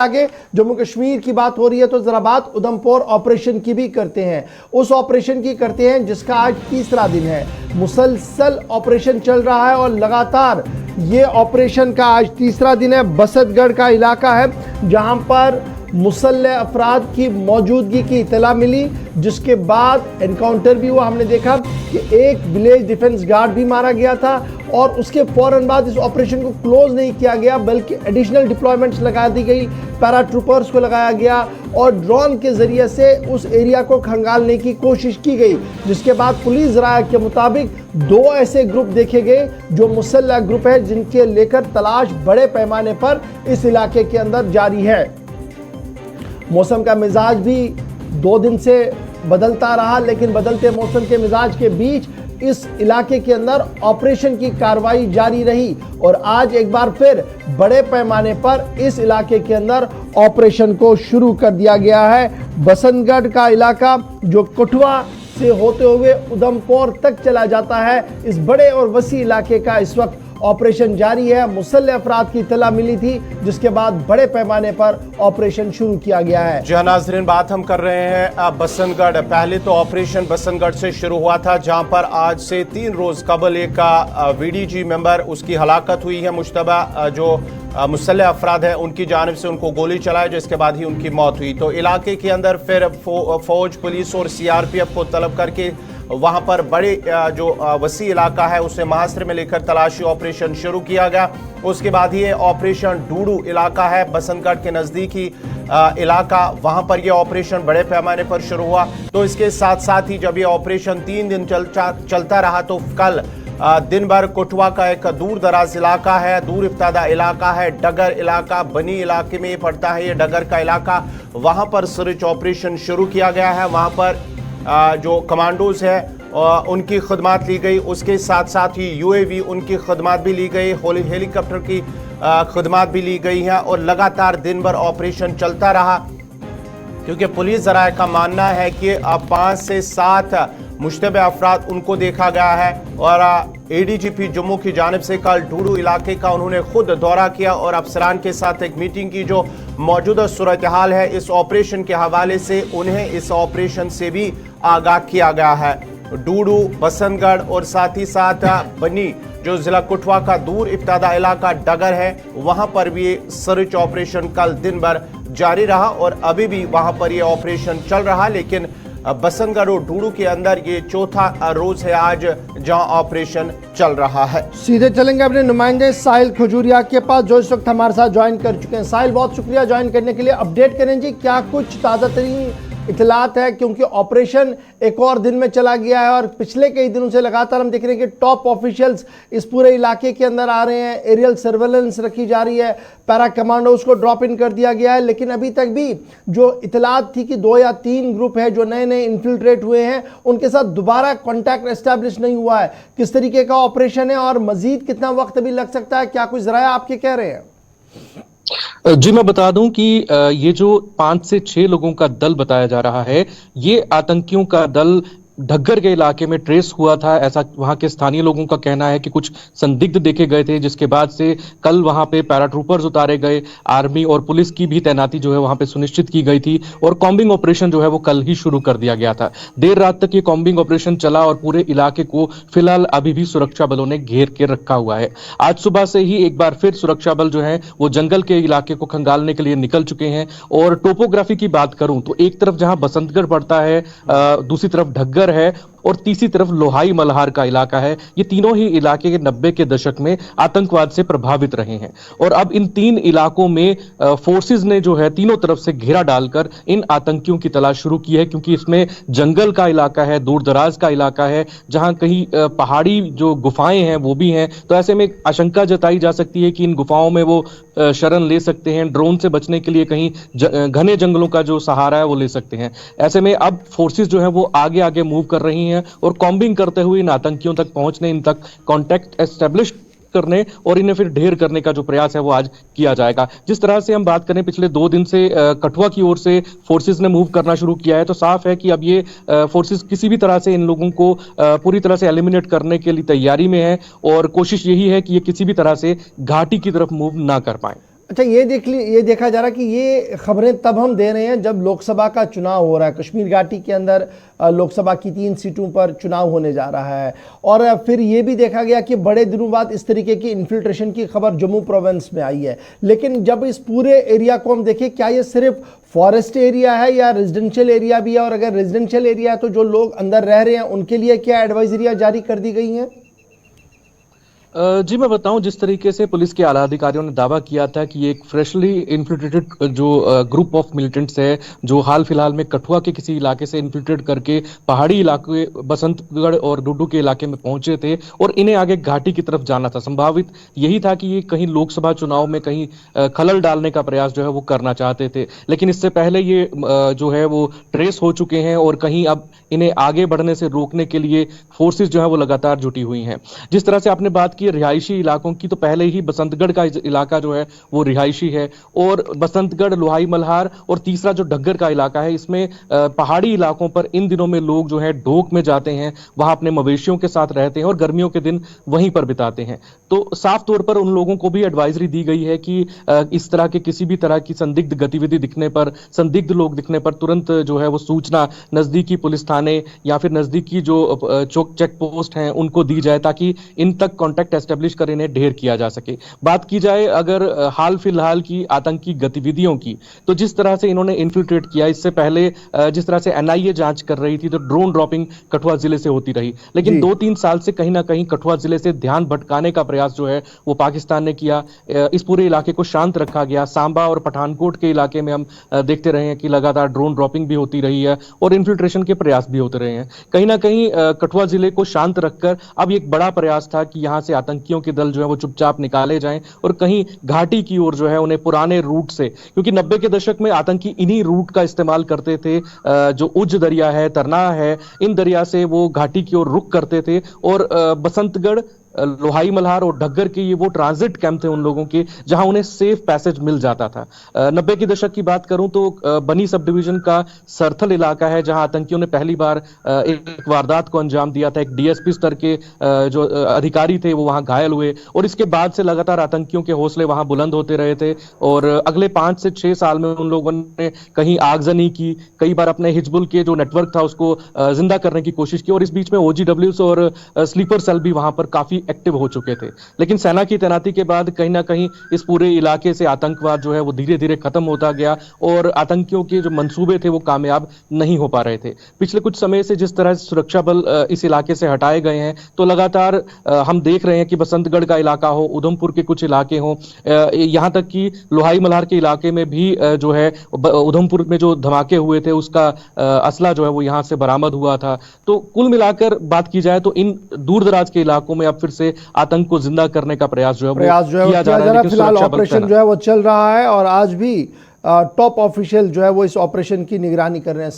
आगे जम्मू कश्मीर की बात हो रही है तो जरा बात उधमपुर ऑपरेशन की भी करते हैं। उस ऑपरेशन की करते हैं जिसका आज तीसरा दिन है। मुसलसल ऑपरेशन चल रहा है और लगातार ये ऑपरेशन का आज तीसरा दिन है। बसंतगढ़ का इलाका है जहां पर मुसल्लह अफराद की मौजूदगी की इतला मिली, जिसके बाद एनकाउंटर भी हुआ। हमने देखा कि एक विलेज डिफेंस गार्ड भी मारा गया था और उसके फौरन बाद इस ऑपरेशन को क्लोज नहीं किया गया बल्कि एडिशनल डिप्लॉयमेंट्स लगा दी गई, पैराट्रूपर्स को लगाया गया और ड्रोन के जरिए से उस एरिया को खंगालने की कोशिश की गई। जिसके बाद पुलिस राय के मुताबिक 2 ऐसे ग्रुप देखे गए जो मुसल्लह ग्रुप है, जिनके लेकर तलाश बड़े पैमाने पर इस इलाके के अंदर जारी है। मौसम का मिजाज भी 2 दिन से बदलता रहा, लेकिन बदलते मौसम के मिजाज के बीच इस इलाके के अंदर ऑपरेशन की कार्रवाई जारी रही और आज एक बार फिर बड़े पैमाने पर इस इलाके के अंदर ऑपरेशन को शुरू कर दिया गया है। बसंतगढ़ का इलाका जो कठुआ से होते हुए उधमपुर तक चला जाता है, इस बड़े और वसी इलाके का इस वक्त ऑपरेशन जारी है। मुसल्लह अफराद की इत्तला मिली थी, जिसके बाद बड़े पैमाने पर ऑपरेशन शुरू किया गया है। जी नाज़रीन, बात हम कर रहे हैं बसंतगढ़। पहले तो ऑपरेशन बसंतगढ़ से शुरू हुआ था, जहां पर आज से 3 रोज कबल एक वीडीजी मेंबर उसकी हलाकत हुई है। मुश्तबा जो मुसल्लह अफराद है उनकी जानिब से उनको गोली चलाई, जिसके बाद ही उनकी मौत हुई। तो इलाके के अंदर फिर फौज, पुलिस और सीआरपीएफ को तलब करके वहां पर बड़े जो वसी इलाका है उसे महास्त्र में लेकर तलाशी ऑपरेशन शुरू किया गया। उसके बाद ही ऑपरेशन डूडू इलाका है बसंतगढ़ के नजदीकी इलाका, वहां पर यह ऑपरेशन बड़े पैमाने पर शुरू हुआ। तो इसके साथ साथ ही जब यह ऑपरेशन 3 दिन चलता रहा तो कल दिन भर कठुआ का एक दूर दराज इलाका है, दूर इफ्तादा इलाका है, डगर इलाका बनी इलाके में पड़ता है ये डगर का इलाका, वहां पर सर्च ऑपरेशन शुरू किया गया है। वहां पर जो कमांडोज है उनकी खदमात ली गई, उसके साथ साथ ही यूएवी उनकी खदमात भी ली गई, हेलीकॉप्टर की खदमात भी ली गई हैं और लगातार दिन भर ऑपरेशन चलता रहा। क्योंकि पुलिस ज़राए का मानना है कि 5 से 7 मुश्तबह अफराद उनको देखा गया है और एडीजीपी जम्मू की जानिब से कल डूडू इलाके का उन्होंने खुद दौरा किया और अफसरान के साथ एक मीटिंग की। जो मौजूदा सूरत हाल है इस ऑपरेशन के हवाले से उन्हें इस ऑपरेशन से भी आगाह किया गया है। डूडू, बसंतगढ़ और साथ ही साथ बनी जो जिला कठुआ का दूर इफ्तादा इलाका डगर है, वहां पर भी सर्च ऑपरेशन कल दिन भर जारी रहा और अभी भी वहां पर यह ऑपरेशन चल रहा। लेकिन बसंतगढ़ और डूडू के अंदर ये चौथा रोज है आज जहां ऑपरेशन चल रहा है। सीधे चलेंगे अपने नुमाइंदे साहिल खजूरिया के पास जो इस वक्त हमारे साथ ज्वाइन कर चुके हैं। साहिल, बहुत शुक्रिया ज्वाइन करने के लिए। अपडेट करें जी, क्या कुछ ताज़ा तरीन इतलात है, क्योंकि ऑपरेशन एक और दिन में चला गया है और पिछले कई दिनों से लगातार हम देख रहे हैं कि टॉप ऑफिशियल्स इस पूरे इलाके के अंदर आ रहे हैं, एरियल सर्वेलेंस रखी जा रही है, पैरा कमांडोज को ड्रॉप इन कर दिया गया है। लेकिन अभी तक भी जो इतलात थी कि 2 या 3 ग्रुप है जो नए नए इन्फिल्ट्रेट हुए हैं, उनके साथ दोबारा कॉन्टैक्ट एस्टैब्लिश नहीं हुआ है। किस तरीके का ऑपरेशन है और मजीद कितना वक्त भी लग सकता है, क्या कुछ जराया आपके कह रहे हैं? जी, मैं बता दूं कि ये जो 5 से 6 लोगों का दल बताया जा रहा है, ये आतंकियों का दल ढग्गर के इलाके में ट्रेस हुआ था, ऐसा वहां के स्थानीय लोगों का कहना है कि कुछ संदिग्ध देखे गए थे, जिसके बाद से कल वहां पे पैराट्रूपर्स उतारे गए, आर्मी और पुलिस की भी तैनाती जो है वहां पे सुनिश्चित की गई थी और कॉम्बिंग ऑपरेशन जो है वो कल ही शुरू कर दिया गया था। देर रात तक ये कॉम्बिंग ऑपरेशन चला और पूरे इलाके को फिलहाल अभी भी सुरक्षा बलों ने घेर के रखा हुआ है। आज सुबह से ही एक बार फिर सुरक्षा बल जो है वो जंगल के इलाके को खंगालने के लिए निकल चुके हैं। और टोपोग्राफी की बात करूं तो एक तरफ जहां बसंतगढ़ पड़ता है, दूसरी तरफ ढग्गर है और तीसरी तरफ लोहाई मल्हार का इलाका है। ये तीनों ही इलाके के 90 के दशक में आतंकवाद से प्रभावित रहे हैं और अब इन 3 इलाकों में फोर्सेस ने जो है तीनों तरफ से घेरा डालकर इन आतंकियों की तलाश शुरू की है, क्योंकि इसमें जंगल का इलाका है, दूर दराज का इलाका है, जहां कहीं पहाड़ी जो गुफाएं हैं वो भी हैं। तो ऐसे में आशंका जताई जा सकती है कि इन गुफाओं में वो शरण ले सकते हैं, ड्रोन से बचने के लिए कहीं घने जंगलों का जो सहारा है वो ले सकते हैं। ऐसे में अब फोर्सेस जो है वो आगे आगे मूव कर रही हैं और कॉम्बिंग करते हुए इन आतंकियों तक पहुंचने, इन तक कांटेक्ट एस्टेब्लिश करने और इन्हें फिर ढेर करने का जो प्रयास है वो आज किया जाएगा। जिस तरह से हम बात करें पिछले 2 दिन से कठुआ की ओर से फोर्सेस ने मूव करना शुरू किया है, तो साफ है कि अब ये फोर्सेस किसी भी तरह से इन लोगों को पूरी तरह से एलिमिनेट करने के लिए तैयारी में है और कोशिश यही है कि ये किसी भी तरह से घाटी की तरफ मूव ना कर पाए। अच्छा, ये देखा जा रहा है कि ये खबरें तब हम दे रहे हैं जब लोकसभा का चुनाव हो रहा है। कश्मीर घाटी के अंदर लोकसभा की 3 सीटों पर चुनाव होने जा रहा है, और फिर ये भी देखा गया कि बड़े दिनों बाद इस तरीके की इन्फिल्ट्रेशन की खबर जम्मू प्रोविंस में आई है। लेकिन जब इस पूरे एरिया को हम देखें, क्या ये सिर्फ फॉरेस्ट एरिया है या रेजिडेंशियल एरिया भी है, और अगर रेजिडेंशियल एरिया है तो जो लोग अंदर रह रहे हैं उनके लिए क्या एडवाइजरियां जारी कर दी गई हैं? जी मैं बताऊं, जिस तरीके से पुलिस के आला अधिकारियों ने दावा किया था कि एक फ्रेशली इन्फिल्ट्रेटेड जो ग्रुप ऑफ मिलिटेंट्स है, जो हाल फिलहाल में कठुआ के किसी इलाके से इन्फिल्ट्रेट करके पहाड़ी इलाके बसंतगढ़ और डुडू के इलाके में पहुंचे थे और इन्हें आगे घाटी की तरफ जाना था। संभावित यही था कि ये कहीं लोकसभा चुनाव में कहीं खलल डालने का प्रयास जो है वो करना चाहते थे, लेकिन इससे पहले ये जो है वो ट्रेस हो चुके हैं और कहीं अब इन्हें आगे बढ़ने से रोकने के लिए फोर्सेस जो है वो लगातार जुटी हुई हैं। जिस तरह से आपने बात की रिहायशी इलाकों की, तो पहले ही बसंतगढ़ का इलाका जो है वो रिहायशी है, और बसंतगढ़, लोहाई मल्हार और तीसरा जो डग्गर का इलाका है, इसमें पहाड़ी इलाकों पर इन दिनों में लोग जो है ढोक में जाते हैं, वहां अपने मवेशियों के साथ रहते हैं और गर्मियों के दिन वहीं पर बिताते हैं। तो साफ तौर पर उन लोगों को भी एडवाइजरी दी गई है कि इस तरह के किसी भी तरह की संदिग्ध गतिविधि दिखने पर, संदिग्ध लोग दिखने पर तुरंत जो है वो सूचना नजदीकी पुलिस थाने या फिर नजदीकी जो चेक पोस्ट हैं उनको दी जाए, ताकि इन तक कॉन्टेक्ट एस्टेब्लिश कर इन्हें ढेर किया जा सके। बात की जाए अगर हाल फिलहाल की आतंकी गतिविधियों की, तो जिस तरह से इन्होंने इन्फिल्ट्रेट किया, इससे पहले जिस तरह से एनआईए जांच कर रही थी तो ड्रोन ड्रॉपिंग कठुआ जिले से होती रही, लेकिन 2-3 साल से कहीं ना कहीं कठुआ जिले से ध्यान भटकाने का प्रयास जो है वो पाकिस्तान ने किया। इस पूरे इलाके को शांत रखा गया। सांबा और पठानकोट के इलाके में हम देखते रहे हैं कि लगातार ड्रोन ड्रॉपिंग भी होती रही है और इन्फिल्ट्रेशन के प्रयास भी होते रहे हैं। कहीं ना कहीं कठुआ जिले को शांत रखकर अब एक बड़ा प्रयास था कि यहां से आतंकियों के दल जो है वो चुपचाप निकाले जाएं और कहीं घाटी की ओर जो है उन्हें पुराने रूट से, क्योंकि 90 के दशक में आतंकी इन्हीं रूट का इस्तेमाल करते थे, जो उज दरिया है, तरना है, इन दरिया से वो घाटी की ओर रुख करते थे और बसंतगढ़, लोहाई मल्हार और डग्गर के ये वो ट्रांजिट कैंप थे उन लोगों के, जहां उन्हें सेफ पैसेज मिल जाता था। 90 के दशक की बात करूं तो बनी सब डिवीजन का सरथल इलाका है जहां आतंकियों ने पहली बार एक वारदात को अंजाम दिया था। एक डीएसपी स्तर के जो अधिकारी थे वो वहां घायल हुए और इसके बाद से लगातार आतंकियों के हौसले वहां बुलंद होते रहे थे और अगले 5 से 6 साल में उन लोगों ने कहीं आगजनी की, कई बार अपने हिजबुल के जो नेटवर्क था उसको जिंदा करने की कोशिश की और इस बीच में ओजीडब्ल्यूस और स्लीपर सेल भी वहां पर काफी एक्टिव हो चुके थे। लेकिन सेना की तैनाती के बाद कहीं ना कहीं इस पूरे इलाके से आतंकवाद जो है वो धीरे धीरे खत्म होता गया और आतंकियों के जो मंसूबे थे वो कामयाब नहीं हो पा रहे थे। पिछले कुछ समय से जिस तरह से सुरक्षा बल इस इलाके से हटाए गए हैं, तो लगातार हम देख रहे हैं कि बसंतगढ़ का इलाका हो, उधमपुर के कुछ इलाके हो, यहां तक कि लोहाई मल्हार के इलाके में भी जो है उधमपुर में जो धमाके हुए थे उसका असला जो है वो यहां से बरामद हुआ था। तो कुल मिलाकर बात की जाए तो इन दूर दराज के इलाकों में अब फिर से आतंक को जिंदा करने का प्रयास जो है किया जा रहा है। फिलहाल ऑपरेशन जो है वो चल रहा है और आज भी टॉप ऑफिशियल जो है वो इस ऑपरेशन की निगरानी कर रहे हैं।